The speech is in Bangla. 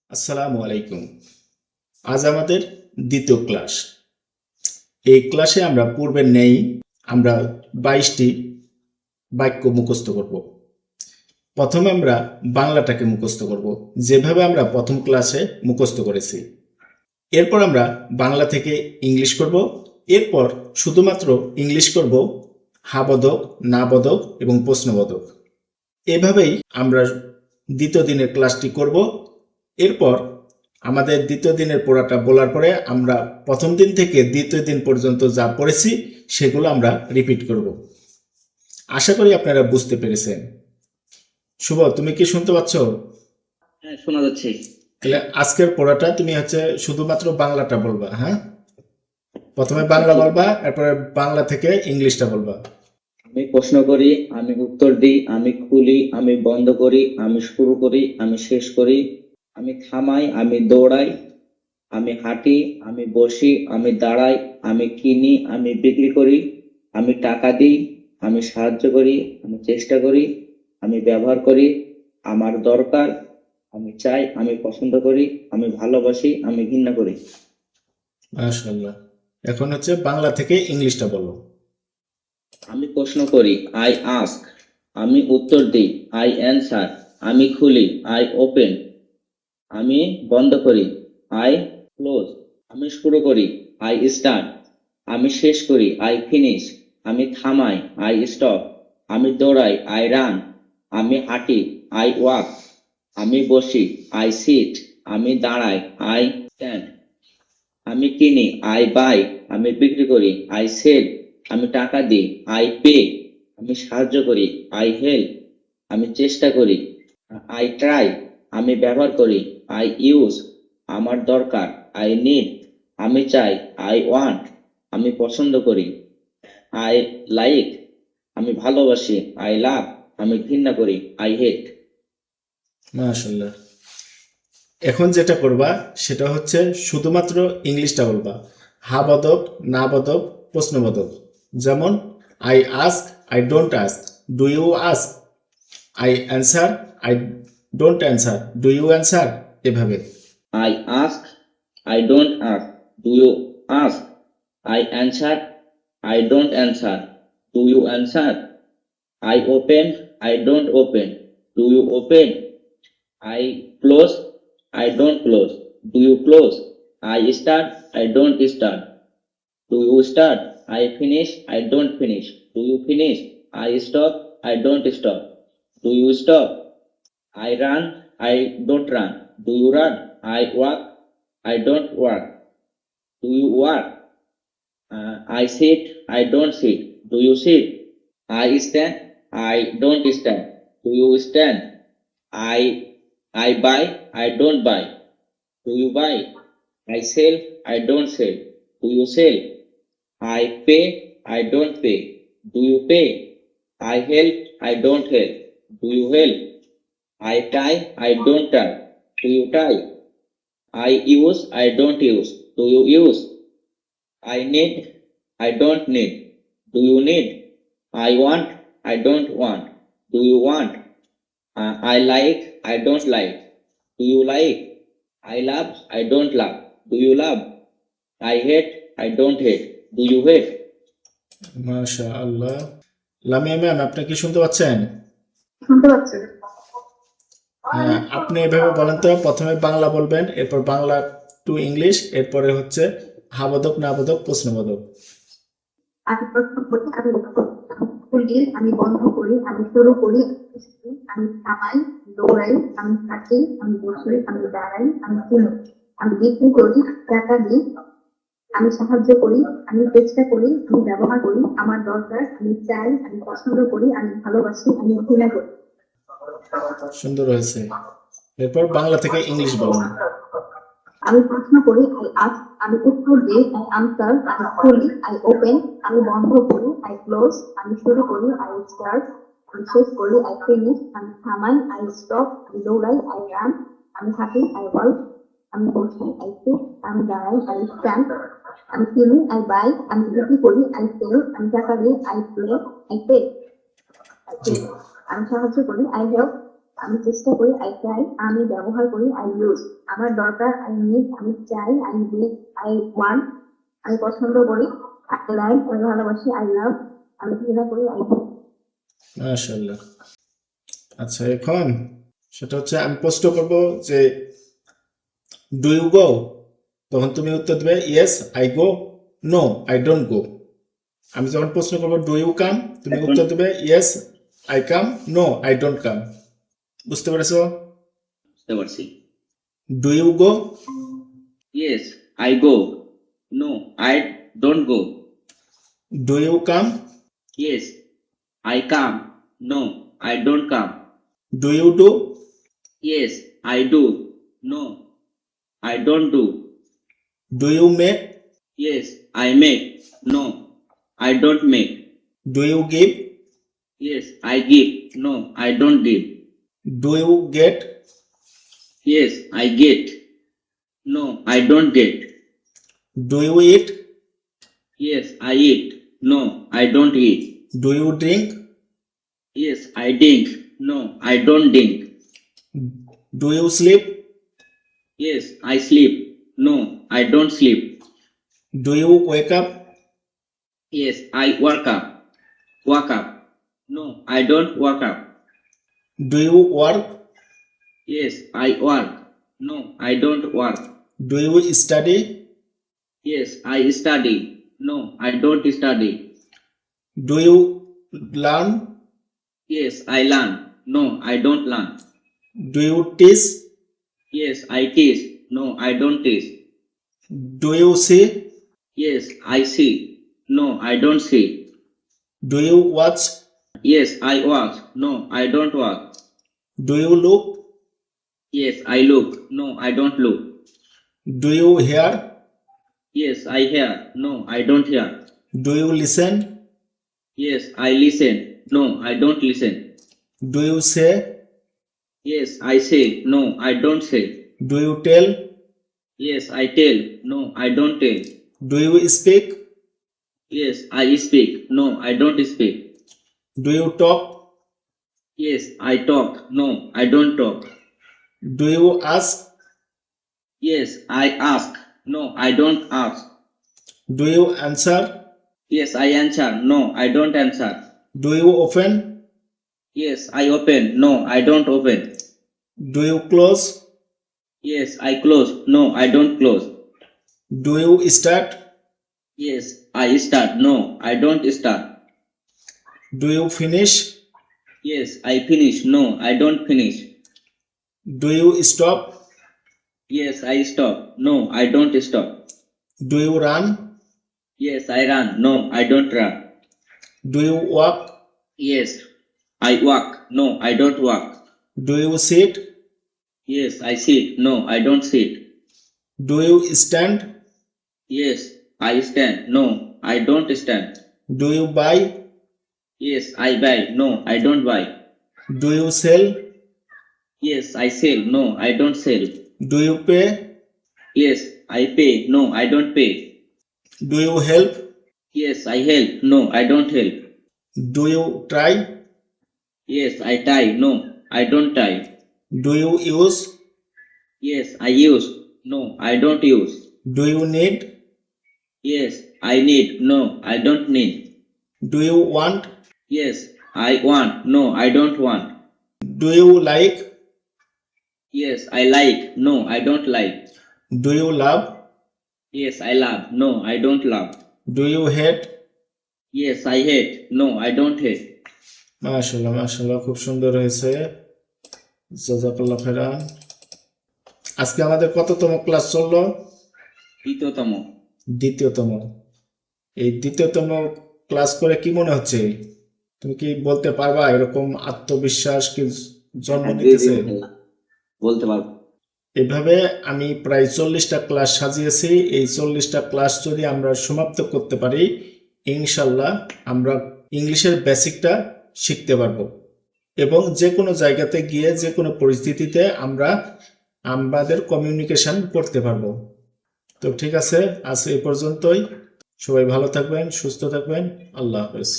আসসালামু আলাইকুম। আজ আমাদের দ্বিতীয় ক্লাস। এই ক্লাসে আমরা পূর্বের ন্যায় আমরা 22টি বাক্য মুখস্থ করব। প্রথমে আমরা বাংলাটাকে মুখস্থ করব, যেভাবে আমরা প্রথম ক্লাসে মুখস্থ করেছি। এরপর আমরা বাংলা থেকে ইংলিশ করব। এরপর শুধুমাত্র ইংলিশ করব হা-বোধক, না-বোধক এবং প্রশ্নবোধক। এভাবেই আমরা দ্বিতীয় দিনের ক্লাসটি করব। এরপর আমাদের দ্বিতীয় দিনের পড়াটা বলার পরে আমরা প্রথম দিন থেকে দ্বিতীয় দিন পর্যন্ত যা পড়েছি সেগুলো আমরা রিপিট করব। আশা করি আপনারা বুঝতে পেরেছেন। শুভ, তুমি কি শুনতে পাচ্ছ? হ্যাঁ, শোনা যাচ্ছে। তাহলে আজকের পড়াটা তুমি শুধুমাত্র বাংলাটা বলবা, হ্যাঁ? প্রথমে আচ্ছা, বাংলা ঠিক। বলবা, এরপরে বাংলা থেকে ইংলিশটা বলবা। আমি প্রশ্ন করি, আমি উত্তর দিই, আমি খুলি, আমি বন্ধ করি, আমি শুরু করি, আমি শেষ করি, আমি থামাই, আমি দৌড়াই, আমি হাঁটি, আমি বসি, আমি দাঁড়াই, আমি কিনি, আমি বিক্রি করি, আমি টাকা দিই, আমি সাহায্য করি, আমি চেষ্টা করি, আমি ব্যবহার করি, আমার দরকার, আমি চাই, আমি পছন্দ করি, আমি ভালোবাসি, আমি ঘৃণা করি। মাশাআল্লাহ। এখন বাংলা থেকে ইংলিশটা বলো। আমি প্রশ্ন করি, আই আস্ক। আমি উত্তর দিই, আই অ্যানসার। আমি খুলি, আই ওপেন। আমি বন্ধ করি, আই ক্লোজ। আমি শুরু করি, আই স্টার্ট। আমি শেষ করি, আই ফিনিশ। আমি থামাই, আই স্টপ। আমি দৌড়াই, আই রান। আমি হাঁটি, আই ওয়াক। আমি বসি, আই সিট। আমি দাঁড়াই, আই স্ট্যান্ড। আমি কিনি, আই বাই। আমি বিক্রি করি, আই সেল। আমি টাকা দিই, আই পে। আমি সাহায্য করি, আই হেল্প। আমি চেষ্টা করি, আই ট্রাই। আমি ব্যবহার করি, আই ইউজ। আমার দরকার, আই নিড। আমি চাই, আই ওয়ান্ট। আমি পছন্দ করি, আই লাইক। আমি ভালোবাসি, আই লাভ। আমি ঘৃণা করি, আই হেট। মাশাআল্লাহ। এখন যেটা করবা সেটা শুধুমাত্র ইংলিশটা বলবা। হা-বোধক, না-বোধক, প্রশ্নবোধক। যেমন I ask, I don't ask, do you ask, I answer, I don't answer, do you answer, এভাবে। I ask, I don't ask. Do you ask? I answer, I don't answer. Do you answer? I open, I don't open. Do you open? I close, I don't close. Do you close? I start, I don't start. Do you start? I finish, I don't finish. Do you finish? I stop, I don't stop. Do you stop? I run, I don't run. Do you run? I walk, I don't walk. Do you walk? I sit, I don't sit. Do you sit? I stand, I don't stand. Do you stand? I buy, I don't buy. Do you buy? I sell, I don't sell. Do you sell? I pay, I don't pay. Do you pay? I help, I don't help. Do you help? I tie, I don't tie. Do you tie? I use, I don't use. Do you use? I need, I don't need. Do you need? I want, I don't want. Do you want? I like, I don't like. Do you like? I love, I don't love. Do you love? I hate, I don't hate. Do you hate? মাশাআল্লাহ। লামিয়া ম্যাম, আপনি কি শুনতে পাচ্ছেন? শুনতে পাচ্ছি। হ্যাঁ, আপনি এভাবে বলেন তো। প্রথমে বাংলা বলবেন, এরপর বাংলা টু ইংলিশ, এরপরে হা-বোধক, না-বোধক, প্রশ্নবোধক। আমি প্রশ্ন করি, আমি উত্তর খুলি, আমি বন্ধ করি, আমি শুরু করি, আমি থামাই, দৌড়াই, আমি হাঁটি, আমি বসি, আমি দাঁড়াই, আমি কিনি, আমি বিক্রি করি, টাকা দিই, আমি সাহায্য করি, আমি চেষ্টা করি, আমি ব্যবহার করি, আমার দরকার, আমি চাই, আমি পছন্দ করি, আমি ভালোবাসি, আমি ঘৃণা করি। সুন্দর হয়েছে। এরপর বাংলা থেকে ইংলিশ বলুন। আমি প্রশ্ন করি, আই আস্ক। আমি উত্তর দিই, আই আনসার। আমি খুলি, আই ওপেন। আমি বন্ধ করি, আই ক্লোজ। আমি শুরু করি, আই স্টার্ট। আমি শেষ করি, আই ফিনিশ। আমি থামাই, আই স্টপ। আমি দৌড়াই, আই রান। আমি হাঁটি, আই ওয়াক। আমি বসি, আই সিট। আমি দাঁড়াই, আই স্ট্যান্ড। আমি কিনি, আই বাই। আমি বিক্রি করি, আই সেল। আমি টাকা দিই, আই পে। জি। আমি সাহায্য করি, আই হেল্প। আমি চেষ্টা করি, আই ট্রাই। আমি ব্যবহার করি, আই ইউজ। আমার দরকার, আই নিড। আমি চাই, আই নিড। I want. আমি পছন্দ করি, আই লাইক। আমি ভালোবাসি, আই লাভ। আমি ঘৃণা করি, আই হেট। মাশাআল্লাহ। আচ্ছা, এখন সেটা হচ্ছে আমি প্রশ্ন করব যে ডু ইউ গো, তখন তুমি উত্তর দেবে yes I go, no I don't go. আমি যখন প্রশ্ন করবো ডু ইউ কাম, তুমি এখন উত্তর দেবে yes I come, no I don't come. বুঝতে পেরেছো? বুঝতে পারছি। Do you go, yes I go, no I don't go. Do you come, yes I come, no I don't come. Do you do, yes I do, no I don't do. Do you make, yes I make, no I don't make. Do you give, Yes, I give. No, I don't give. Do you get, Yes, I get. No, I don't get. Do you eat, Yes, I eat. No, I don't eat. Do you drink, Yes, I drink. No, I don't drink. Do you sleep, Yes, I sleep. No, I don't sleep. Do you wake up, Yes, I wake up. Wake up. No, I don't wake up. Do you work, Yes, I work. No, I don't work. Do you study, Yes, I study. No, I don't study. Do you learn, Yes, I learn. No, I don't learn. Do you teach, Yes, I teach. No, I don't teach. Do you see, Yes, I see. No, I don't see. Do you watch, Yes, I watch. No, I don't watch. Do you look, Yes, I look. No, I don't look. Do you hear, Yes, I hear. No, I don't hear. Do you listen, Yes, I listen. No, I don't listen. Do you say, Yes, I say. No, I don't say. Do you tell, Yes, I tell. No, I don't tell. Do you speak, Yes, I speak. No, I don't speak. Do you talk, Yes, I talk. No, I don't talk. Do you ask, Yes, I ask. No, I don't ask. Do you answer, Yes, I answer. No, I don't answer. Do you open, Yes, I open. No, I don't open. Do you close, Yes, I close. No, I don't close. Do you start, Yes, I start. No, I don't start. Do you finish, Yes, I finish. No, I don't finish. Do you stop, Yes, I stop. No, I don't stop. Do you run, Yes, I run. No, I don't run. Do you walk, Yes, I walk. No, I don't walk. Do you sit, Yes, I sit. No, I don't sit. Do you stand, Yes, I stand. No, I don't stand. Do you buy, Yes, I buy. No, I don't buy. Do you sell, Yes, I sell. No, I don't sell. Do you pay, Yes, I pay. No, I don't pay. Do you help, Yes, I help. No, I don't help. Do you try, Yes, I tie. No, I don't tie. Do you use, Yes, I use. No, I don't use. Do you need, Yes, I need. No, I don't need. Do you want, Yes, I want. No, I don't want. Do you like, Yes, I like. No, I don't like. Do you love, Yes, I love. No, I don't love. Do you hate. Yes, I hate. No, I don't hate. মাশাআল্লাহ মাশাআল্লাহ, খুব সুন্দর হয়েছে, জাযাকাল্লাহ খাইরান। আজকে আমাদের কততম ক্লাস চললো? দ্বিতীয়তম। দ্বিতীয়তম। এই দ্বিতীয়তম ক্লাস করে কি মনে হচ্ছে? তুমি কি বলতে পারবা এরকম আত্মবিশ্বাস কি জন্ম নিতেছে? বলতে পারবো। এভাবে আমি প্রায় 40টা ক্লাস সাজিয়েছি। এই 40টা ক্লাস যদি আমরা সমাপ্ত করতে পারি, ইনশাল্লাহ আমরা ইংলিশের বেসিকটা শিখতে পারবো এবং যে কোনো জায়গাতে গিয়ে যে কোনো পরিস্থিতিতে আমরা আমাদের কমিউনিকেশন করতে পারবো। তো ঠিক আছে, আজ এই পর্যন্তই। সবাই ভালো থাকবেন, সুস্থ থাকবেন। আল্লাহ হাফেজ।